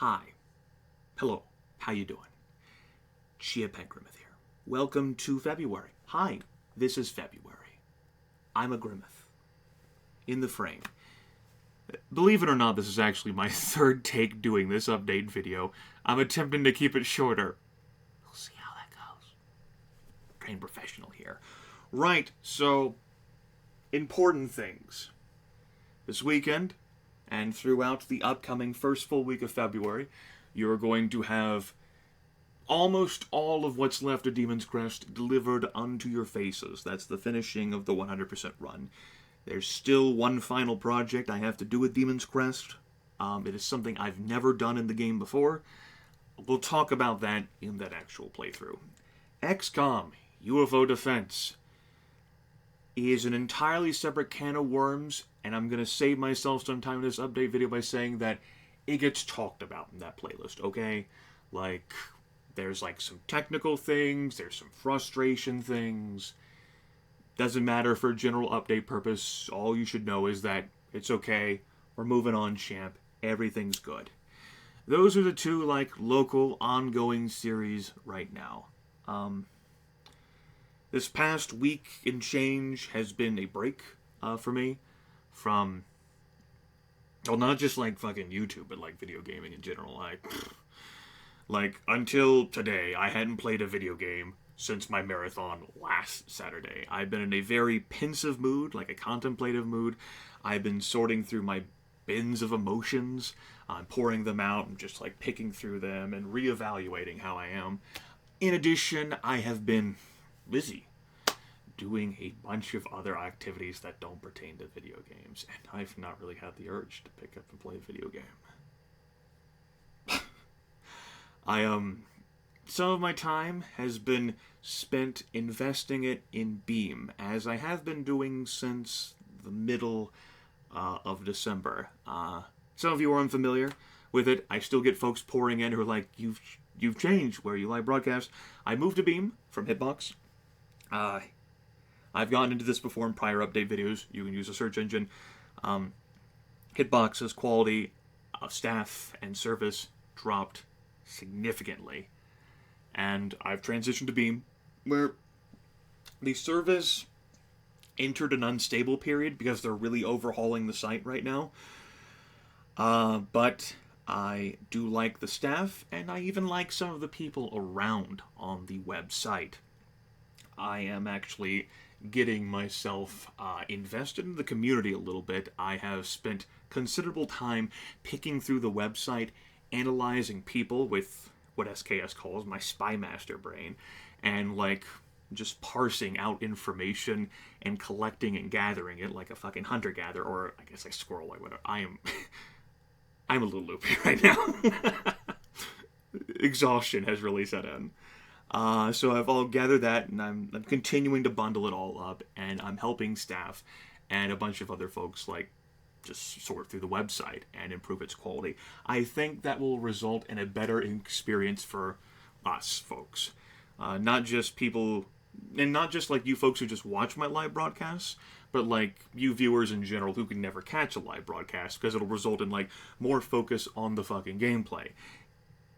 Hi. Hello. How you doing? Grimith here. Welcome to February. Hi. This is February. I'm a Grimith. In the frame. Believe it or not, this is actually my third take doing this update video. I'm attempting to keep it shorter. We'll see how that goes. Trained professional here. Right, so important things. This weekend, and throughout the upcoming first full week of February, you're going to have almost all of what's left of Demon's Crest delivered unto your faces. That's the finishing of the 100% run. There's still one final project I have to do with Demon's Crest. It is something I've never done in the game before. We'll talk about that in that actual playthrough. XCOM, UFO Defense, is an entirely separate can of worms, and I'm going to save myself some time in this update video by saying that it gets talked about in that playlist, okay? Like, there's like some technical things, there's some frustration things. Doesn't matter for general update purpose. All you should know is that it's okay. We're moving on, champ. Everything's good. Those are the two, like, local, ongoing series right now. This past week and change has been a break for me from, well, not just, like, fucking YouTube, but, like, video gaming in general. Like, until today, I hadn't played a video game since my marathon last Saturday. I've been in a very pensive mood, like a contemplative mood. I've been sorting through my bins of emotions. I'm pouring them out and just, like, picking through them and reevaluating how I am. In addition, I have been busy doing a bunch of other activities that don't pertain to video games, and I've not really had the urge to pick up and play a video game. Some of my time has been spent investing it in Beam, as I have been doing since the middle of December. Some of you are unfamiliar with it. I still get folks pouring in who are like, you've changed where you live broadcast. I moved to Beam from Hitbox. I've gotten into this before in prior update videos. You can use a search engine. Hitbox's quality of staff and service dropped significantly. And I've transitioned to Beam, where the service entered an unstable period because they're really overhauling the site right now. But I do like the staff, and I even like some of the people around on the website. I am actually getting myself invested in the community a little bit. I have spent considerable time picking through the website, analyzing people with what SKS calls my spy master brain, and, like, just parsing out information and collecting and gathering it like a fucking hunter-gatherer, or I guess a squirrel, like whatever. I'm a little loopy right now. Exhaustion has really set in. So I've all gathered that, and I'm continuing to bundle it all up, and I'm helping staff and a bunch of other folks, like, just sort through the website and improve its quality. I think that will result in a better experience for us folks. Not just people, and not just like you folks who just watch my live broadcasts, but like you viewers in general who can never catch a live broadcast, because it'll result in, like, more focus on the fucking gameplay.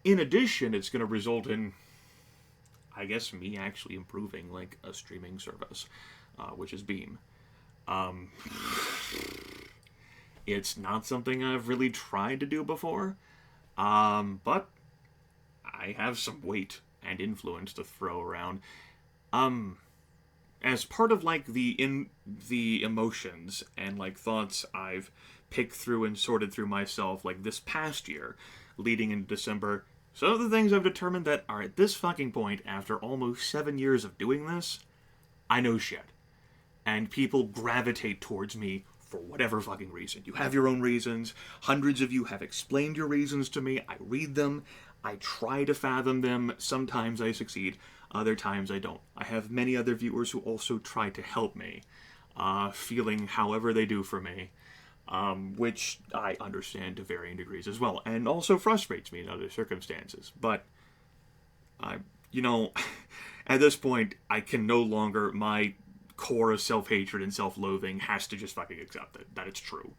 In addition, it's going to result in, I guess, me actually improving, like, a streaming service, which is Beam. It's not something I've really tried to do before, but I have some weight and influence to throw around. As part of, like, the emotions and, like, thoughts I've picked through and sorted through myself, like, this past year, leading into December, some of the things I've determined that are at this fucking point, after almost 7 years of doing this, I know shit. And people gravitate towards me for whatever fucking reason. You have your own reasons. Hundreds of you have explained your reasons to me. I read them. I try to fathom them. Sometimes I succeed. Other times I don't. I have many other viewers who also try to help me, feeling however they do for me, which I understand to varying degrees as well, and also frustrates me in other circumstances. But, at this point, I can no longer, my core of self-hatred and self-loathing has to just fucking accept it, that it's true.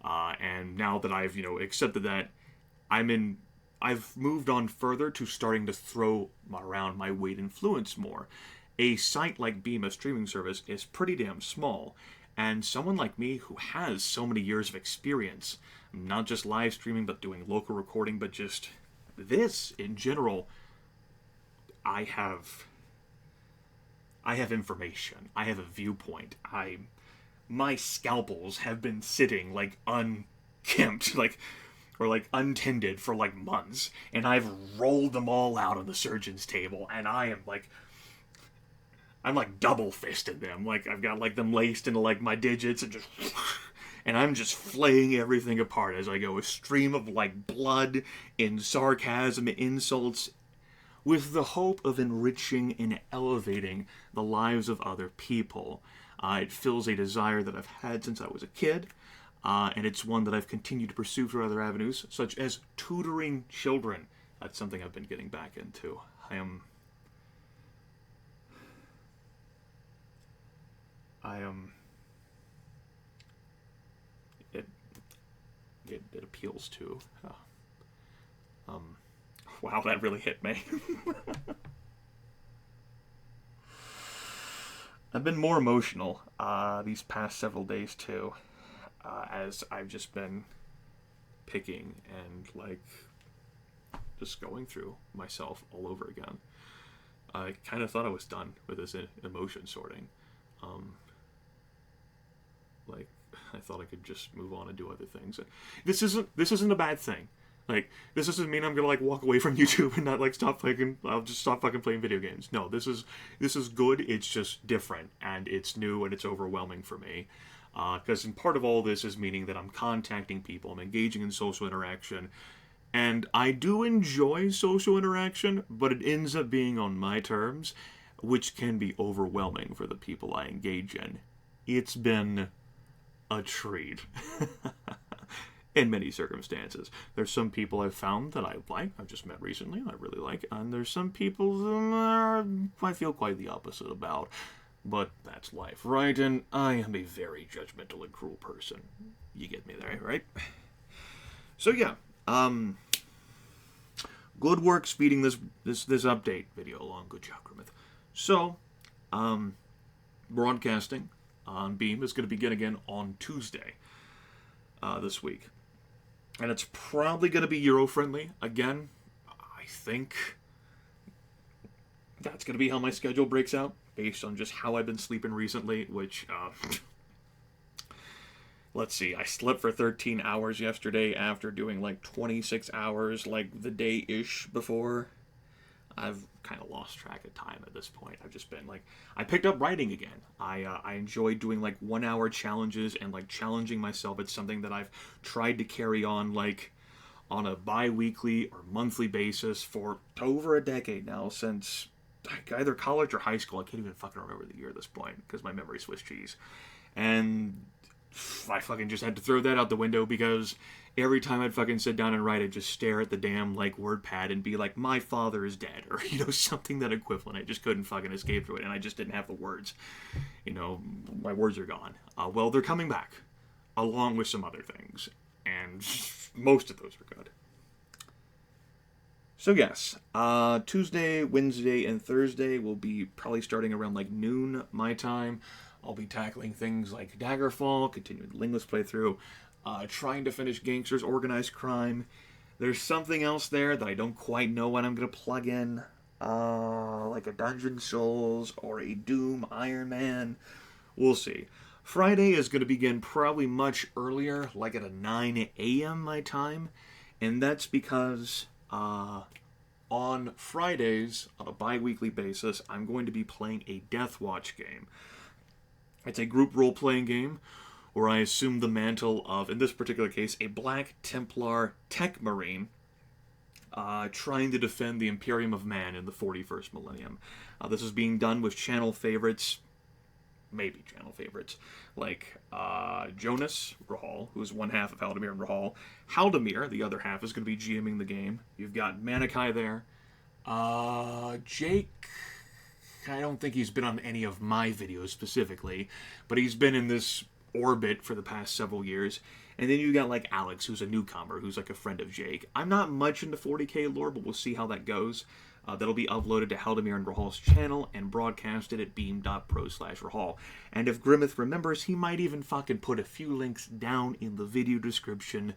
And now that I've, accepted that, I'm in I've moved on further to starting to throw around my weight influence more. A site like Beam, a streaming service, is pretty damn small, and someone like me who has so many years of experience, not just live streaming, but doing local recording, but just this in general, I have information. I have a viewpoint. My scalpels have been sitting like unkempt, or untended for like months, and I've rolled them all out on the surgeon's table, and I'm like double fisted them. Like I've got like them laced into like my digits and I'm just flaying everything apart as I go. A stream of like blood and sarcasm, insults, with the hope of enriching and elevating the lives of other people. It fills a desire that I've had since I was a kid, and it's one that I've continued to pursue through other avenues, such as tutoring children. That's something I've been getting back into. It appeals to. Wow, that really hit me. I've been more emotional these past several days too, as I've just been picking and like just going through myself all over again. I kind of thought I was done with this emotion sorting. Like I thought I could just move on and do other things. This isn't a bad thing. Like, this doesn't mean I'm gonna like walk away from YouTube and not like stop playing. I'll just stop fucking playing video games. No, this is good. It's just different and it's new and it's overwhelming for me. Because part of all this is meaning that I'm contacting people, I'm engaging in social interaction, and I do enjoy social interaction, but it ends up being on my terms, which can be overwhelming for the people I engage in. It's been a treat. In many circumstances. There's some people I've found that I like, I've just met recently, and I really like, and there's some people that I feel quite the opposite about. But that's life, right? And I am a very judgmental and cruel person. You get me there, right? So yeah, good work speeding this update video along. Good job, Grimith. So, broadcasting on Beam is going to begin again on Tuesday this week. And it's probably going to be Euro-friendly. Again, I think that's going to be how my schedule breaks out, based on just how I've been sleeping recently, which, let's see, I slept for 13 hours yesterday after doing like 26 hours like the day-ish before. I've kind of lost track of time at this point. I've just been like, I picked up writing again. I enjoy doing like 1 hour challenges and like challenging myself. It's something that I've tried to carry on like on a bi-weekly or monthly basis for over a decade now, since like either college or high school. I can't even fucking remember the year at this point because my memory's Swiss cheese. And I fucking just had to throw that out the window because every time I'd fucking sit down and write, I'd just stare at the damn, like, WordPad and be like, my father is dead, or, something that equivalent. I just couldn't fucking escape through it, and I just didn't have the words. My words are gone. Well, they're coming back, along with some other things, and most of those are good. So yes, Tuesday, Wednesday, and Thursday will be probably starting around, like, noon my time. I'll be tackling things like Daggerfall, continuing the Lingless playthrough, trying to finish Gangsters Organized Crime. There's something else there that I don't quite know what I'm going to plug in, like a Dungeon Souls or a Doom Iron Man. We'll see. Friday is going to begin probably much earlier, like at a 9 a.m. my time, and that's because on Fridays, on a bi-weekly basis, I'm going to be playing a Deathwatch game. It's a group role-playing game where I assume the mantle of, in this particular case, a Black Templar tech marine trying to defend the Imperium of Man in the 41st millennium. This is being done with channel favorites, maybe channel favorites, like Jonas Rahal, who's one half of Haldemir and Rahal. Haldemir, the other half, is going to be GMing the game. You've got Manikai there. Jake, I don't think he's been on any of my videos specifically, but he's been in this orbit for the past several years. And then you got like Alex, who's a newcomer, who's like a friend of Jake. I'm not much into 40k lore, but we'll see how that goes. That'll be uploaded to Haldemir and Rahal's channel and broadcasted at beam.pro/Rahal. And if Grimith remembers, he might even fucking put a few links down in the video description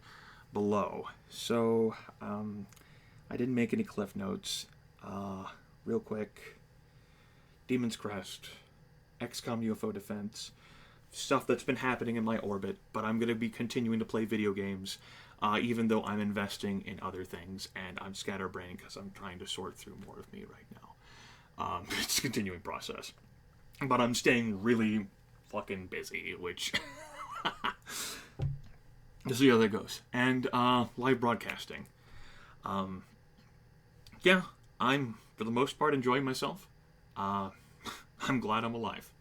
below. So, I didn't make any cliff notes. Real quick. Demon's Crest. XCOM UFO Defense. Stuff that's been happening in my orbit, but I'm going to be continuing to play video games. Even though I'm investing in other things, and I'm scatterbrained because I'm trying to sort through more of me right now. It's a continuing process. But I'm staying really fucking busy, which... see how that goes. And live broadcasting. Yeah, I'm, for the most part, enjoying myself. I'm glad I'm alive.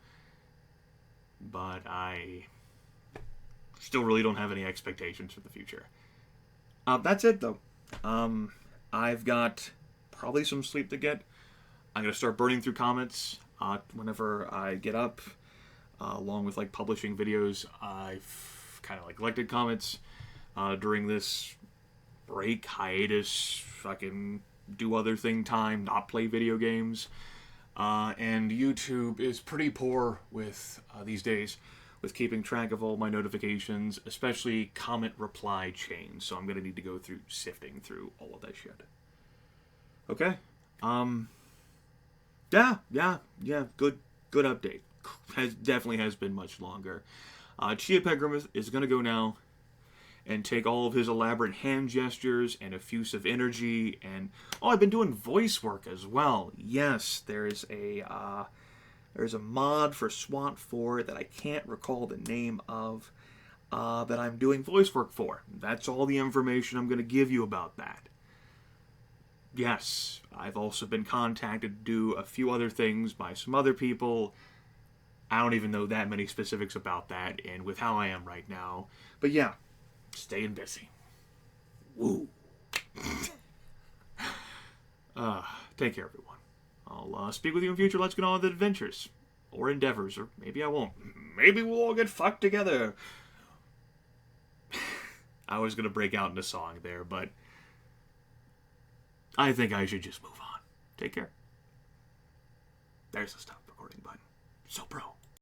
But I still really don't have any expectations for the future. That's it, though. I've got probably some sleep to get. I'm going to start burning through comments whenever I get up. Along with, like, publishing videos, I've kind of, like, collected comments during this break, hiatus, fucking do other thing time, not play video games. And YouTube is pretty poor with, these days, with keeping track of all my notifications, especially comment reply chains. So I'm going to need to go through sifting through all of that shit. Okay. Yeah. Good update. Definitely has been much longer. Chia Grimith is going to go now and take all of his elaborate hand gestures and effusive energy and... Oh, I've been doing voice work as well. Yes, there's a mod for SWAT 4 that I can't recall the name of that I'm doing voice work for. That's all the information I'm going to give you about that. Yes, I've also been contacted to do a few other things by some other people. I don't even know that many specifics about that, and with how I am right now. But yeah, staying busy. Woo. Take care, everyone. I'll speak with you in future. Let's get on with adventures. Or endeavors, or maybe I won't. Maybe we'll all get fucked together. I was going to break out into song there, but I think I should just move on. Take care. There's the stop recording button. So pro.